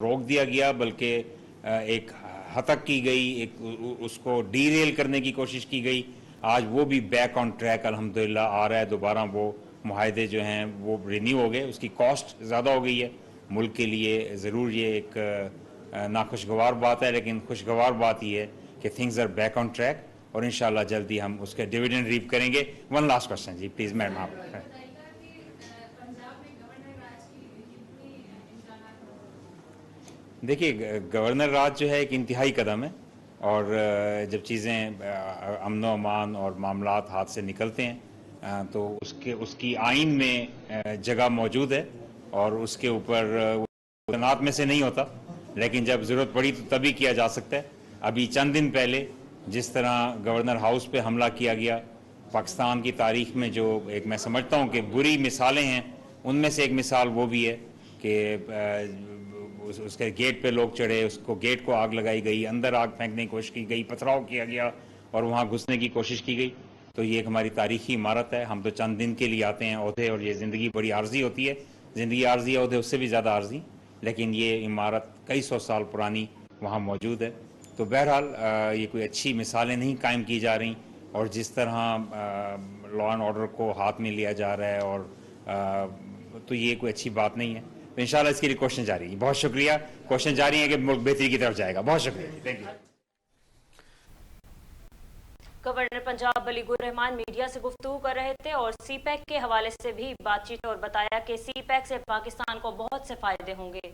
روک دیا گیا بلکہ ایک ہتک کی گئی، ایک اس کو ڈی ریل کرنے کی کوشش کی گئی. آج وہ بھی بیک آن ٹریک الحمدللہ آ رہا ہے. دوبارہ وہ معاہدے جو ہیں وہ رینیو ہو گئے. اس کی کاسٹ زیادہ ہو گئی ہے ملک کے لیے. ضرور یہ ایک ناخوشگوار بات ہے، لیکن خوشگوار بات یہ ہے کہ things are back on track, اور انشاءاللہ جلدی ہم اس کے ڈویڈنڈ ریپ کریں گے. ون لاسٹ کوشچن جی پلیز میڈم آپ. دیکھیے گورنر راج جو ہے ایک انتہائی قدم ہے، اور جب چیزیں امن و امان اور معاملات ہاتھ سے نکلتے ہیں تو اس کی آئین میں جگہ موجود ہے، اور اس کے اوپر تنات میں سے نہیں ہوتا، لیکن جب ضرورت پڑی تو تبھی کیا جا سکتا ہے. ابھی چند دن پہلے جس طرح گورنر ہاؤس پہ حملہ کیا گیا، پاکستان کی تاریخ میں جو ایک میں سمجھتا ہوں کہ بری مثالیں ہیں، ان میں سے ایک مثال وہ بھی ہے کہ اس کے گیٹ پہ لوگ چڑھے، اس کو گیٹ کو آگ لگائی گئی، اندر آگ پھینکنے کی کوشش کی گئی، پتھراؤ کیا گیا اور وہاں گھسنے کی کوشش کی گئی. تو یہ ایک ہماری تاریخی عمارت ہے. ہم تو چند دن کے لیے آتے ہیں عہدے، اور یہ زندگی بڑی عارضی ہوتی ہے. زندگی عارضی ہے، عہدے اس سے بھی زیادہ عارضی، لیکن یہ عمارت کئی سو سال پرانی وہاں موجود ہے. تو بہرحال یہ کوئی اچھی مثالیں نہیں قائم کی جا رہی، اور جس طرح لا اینڈ آرڈر کو ہاتھ میں لیا جا رہا ہے، اور تو یہ کوئی اچھی بات نہیں ہے. تو انشاءاللہ اس کے لیے کوششیں جاری ہیں. بہت شکریہ. کوششیں جاری ہیں کہ ملک بہتری کی طرف جائے گا. بہت شکریہ. Thank you. Governor Punjab Baligh ur Rehman media سے گفتگو کر رہے تھے، اور سی پیک کے حوالے سے بھی بات چیت، اور بتایا کہ سی پیک سے پاکستان کو بہت سے فائدے ہوں گے.